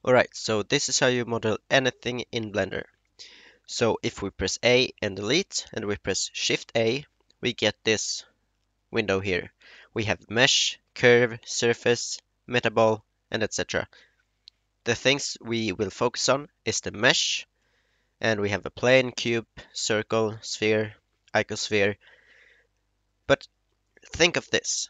Alright, so this is how you model anything in Blender. So if we press A and delete, and we press Shift A, we get this window here. We have mesh, curve, surface, metaball, and etc. The things we will focus on is the mesh, and we have a plane, cube, circle, sphere, icosphere. But think of this.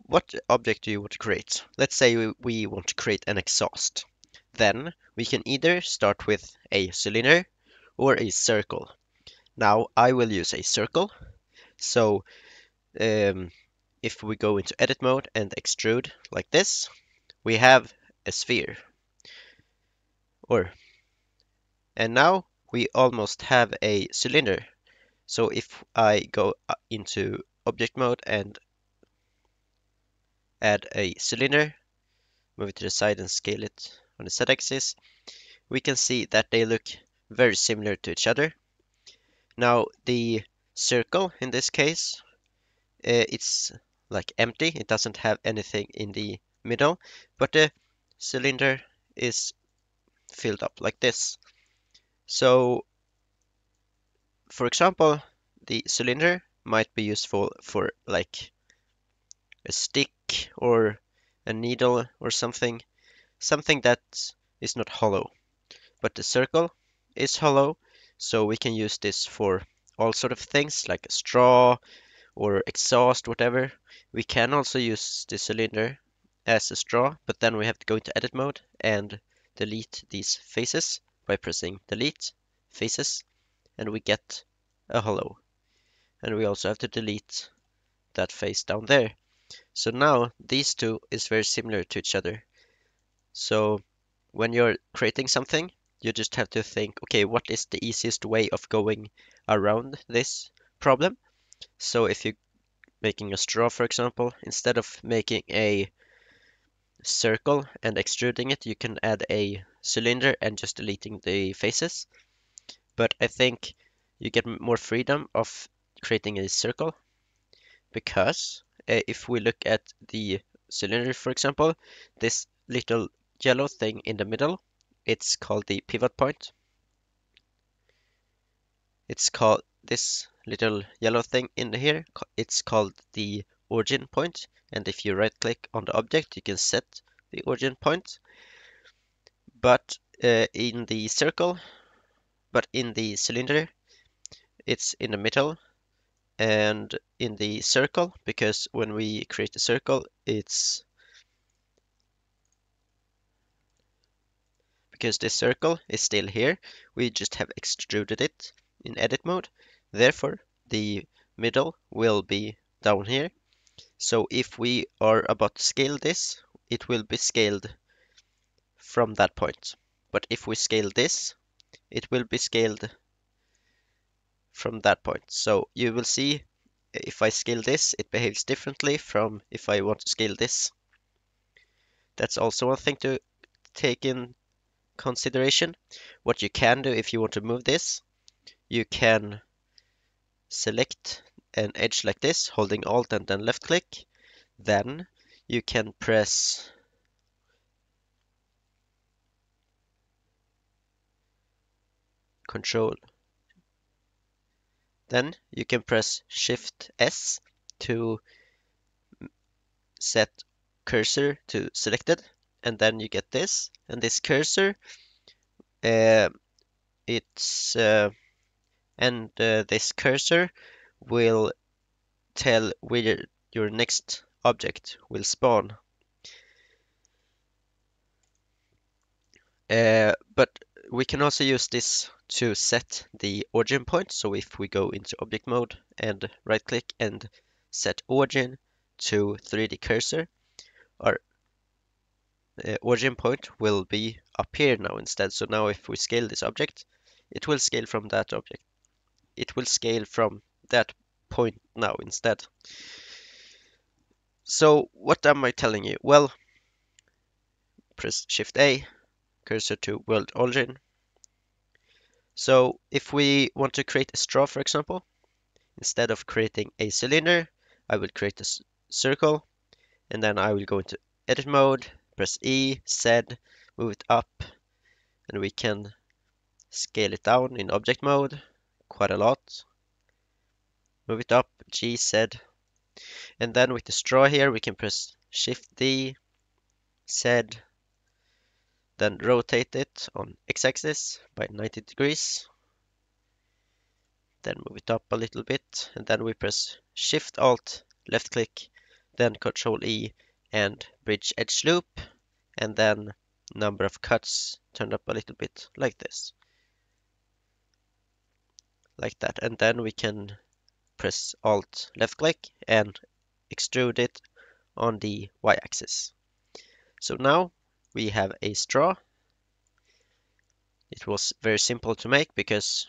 What object do you want to create? Let's say we want to create an exhaust. Then we can either start with a cylinder or a circle. Now I will use a circle. So if we go into edit mode and extrude like this, we have a sphere. Or and now we almost have a cylinder. So if I go into object mode and add a cylinder, move it to the side and scale it on the z-axis, we can see that they look very similar to each other. Now the circle in this case, it's like empty, it doesn't have anything in the middle, but the cylinder is filled up like this. So for example, the cylinder might be useful for like a stick or a needle or something that is not hollow. But the circle is hollow, so we can use this for all sort of things like a straw or exhaust, whatever. We can also use the cylinder as a straw, but then we have to go into edit mode and delete these faces by pressing delete faces, and we get a hollow. And we also have to delete that face down there. So now these two is very similar to each other. So when you're creating something, you just have to think, okay, what is the easiest way of going around this problem? So if you're making a straw, for example, instead of making a circle and extruding it, you can add a cylinder and just deleting the faces. But I think you get more freedom of creating a circle because if we look at the cylinder, for example, this little yellow thing in the middle, it's called the pivot point. It's called this little yellow thing in here, it's called the origin point. And if you right click on the object, you can set the origin point. But in the circle, but in the cylinder, it's in the middle. And in the circle, because when we create a circle, it's because this circle is still here, we just have extruded it in edit mode. Therefore, the middle will be down here. So if we are about to scale this, it will be scaled from that point. But if we scale this, it will be scaled from that point. So you will see if I scale this, it behaves differently from if I want to scale this. That's also one thing to take in consideration. What you can do if you want to move this, you can select an edge like this, holding Alt and then left click. Then you can press Control. Then you can press Shift S to set cursor to selected, and then you get this. And this cursor, uh, it's this cursor will tell where your next object will spawn. But we can also use this to set the origin point. So if we go into object mode and right click and set origin to 3D cursor, our origin point will be up here now instead. So now if we scale this object, it will scale from that object. It will scale from that point now instead. So what am I telling you? Well, press Shift A, cursor to world origin. So if we want to create a straw, for example, instead of creating a cylinder, I will create a circle, and then I will go into edit mode, press E, Z, move it up, and we can scale it down in object mode quite a lot. Move it up, G, Z, and then with the straw here we can press Shift D, Z, then rotate it on X-axis by 90 degrees. Then move it up a little bit, and then we press Shift Alt, left click, then Control E and bridge edge loop, and then number of cuts turned up a little bit like this. Like that. And then we can press Alt, left click and extrude it on the Y-axis. So now we have a straw. It was very simple to make because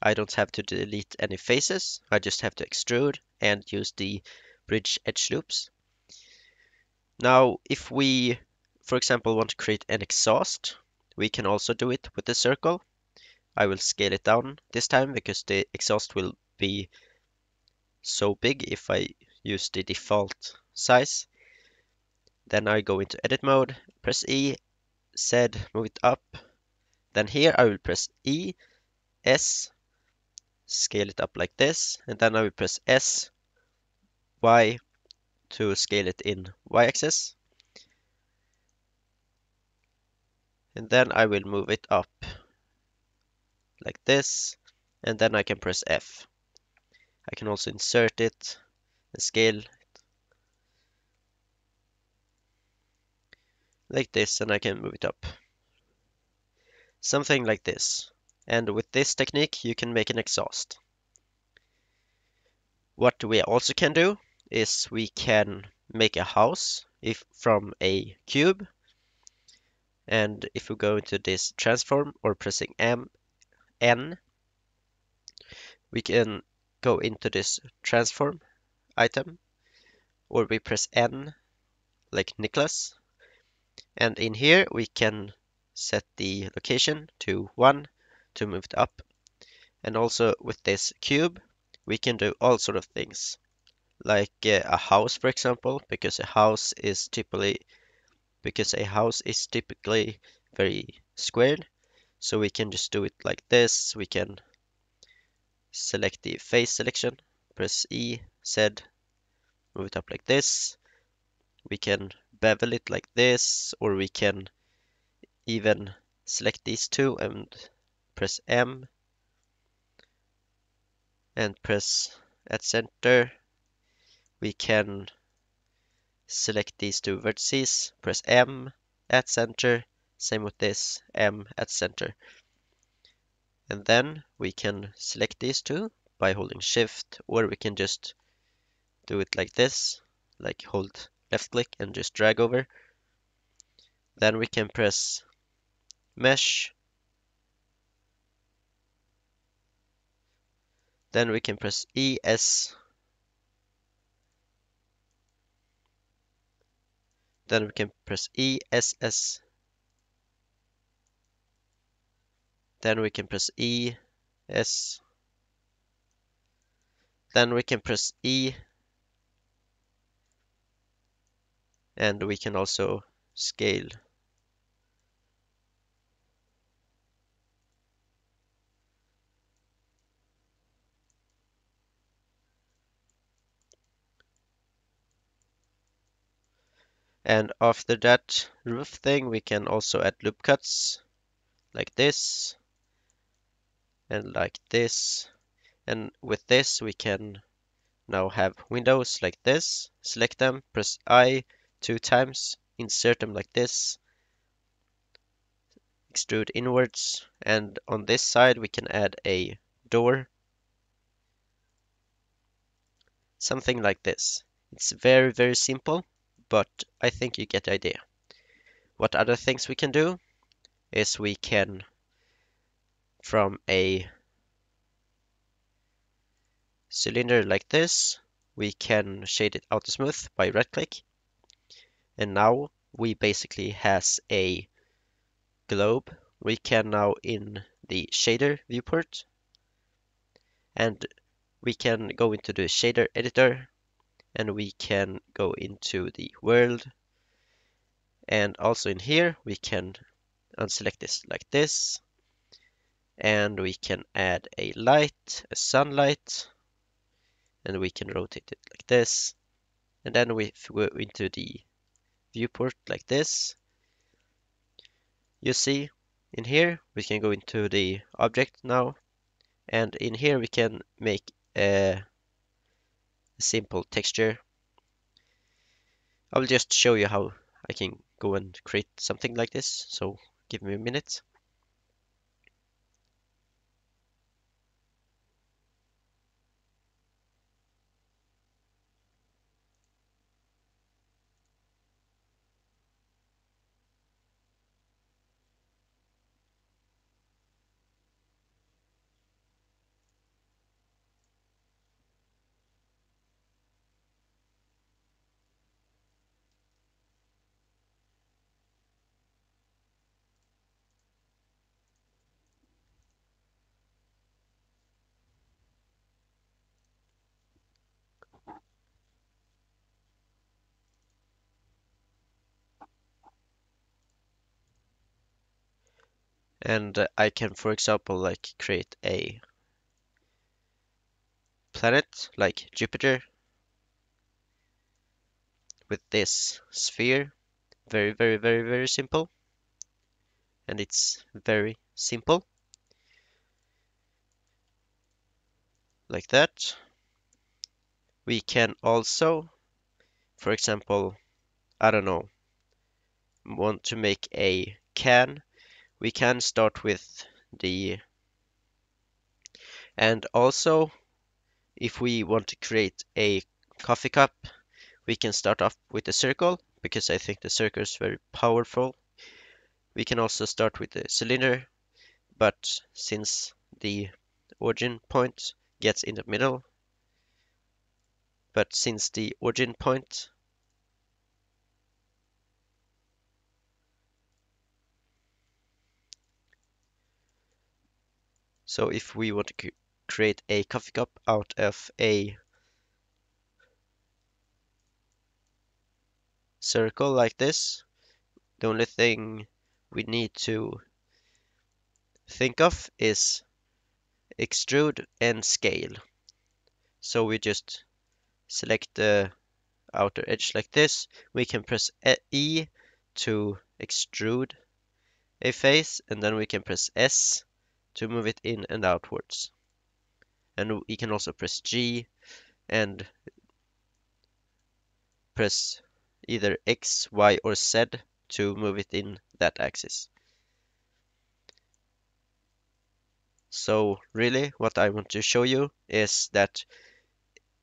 I don't have to delete any faces. I just have to extrude and use the bridge edge loops. Now, if we, for example, want to create an exhaust, we can also do it with the circle. I will scale it down this time because the exhaust will be so big if I use the default size. Then I go into edit mode, press E, Z, move it up. Then here I will press E, S, scale it up like this, and then I will press S, Y to scale it in Y-axis. And then I will move it up like this, and then I can press F. I can also insert it and scale like this, and I can move it up. Something like this. And with this technique, you can make an exhaust. What we also can do is we can make a house from a cube. And if we go into this transform or pressing N, we can go into this transform item, or we press N like Nicholas. And in here we can set the location to 1 to move it up. And also with this cube, we can do all sort of things, like a house, for example, because a house is typically very squared. So we can just do it like this. We can select the face selection, press E, Z, move it up like this. We can bevel it like this, or we can even select these two and press M and press at center. We can select these two vertices, press M at center, same with this, M at center. And then we can select these two by holding shift, or we can just do it like this, like hold left click and just drag over. Then we can press mesh. Then we can press ES. Then we can press ESS. Then we can press ES. Then we can press E. And we can also scale. And after that roof thing, we can also add loop cuts like this and like this. And with this, we can now have windows like this. Select them, press I 2 times, insert them like this, extrude inwards. And on this side, we can add a door. Something like this. It's very, very simple, but I think you get the idea. What other things we can do is we can, from a cylinder like this, we can shade it auto smooth by right click. And now we basically has a globe. We can now in the shader viewport, and we can go into the shader editor, and we can go into the world. And also in here, we can unselect this like this, and we can add a light, a sunlight, and we can rotate it like this. And then we go into the viewport like this. You see, in here we can go into the object now, and in here we can make a simple texture. I'll just show you how I can go and create something like this, so give me a minute. And I can, for example, like create a planet like Jupiter with this sphere. Very, very, very, very simple. And it's very simple. Like that. We can also, for example, I don't know, want to make a can. We can start with the, and also if we want to create a coffee cup, we can start off with a circle because I think the circle is very powerful. We can also start with a cylinder, but since the origin point gets in the middle, but since the origin point so if we want to create a coffee cup out of a circle like this, the only thing we need to think of is extrude and scale. So we just select the outer edge like this. We can press E to extrude a face, and then we can press S to move it in and outwards. And we can also press G and press either X, Y, or Z to move it in that axis. So really what I want to show you is that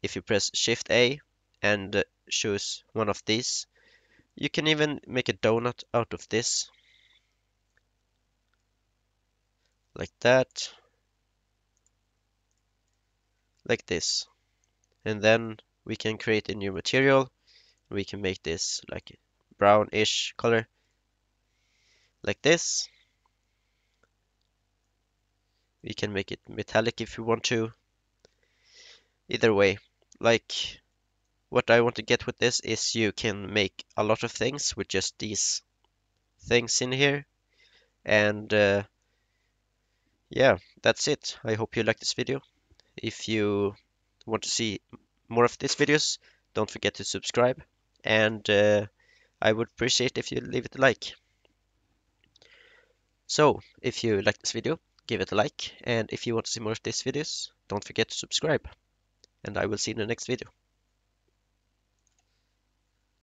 if you press Shift A and choose one of these, you can even make a donut out of this, like that, like this. And then we can create a new material. We can make this like brownish color, like this. We can make it metallic if you want to. Either way, like what I want to get with this is you can make a lot of things with just these things in here. And yeah, that's it. I hope you like this video. If you want to see more of these videos, don't forget to subscribe. And I would appreciate if you leave it a like. So, if you like this video, give it a like. And if you want to see more of these videos, don't forget to subscribe. And I will see you in the next video.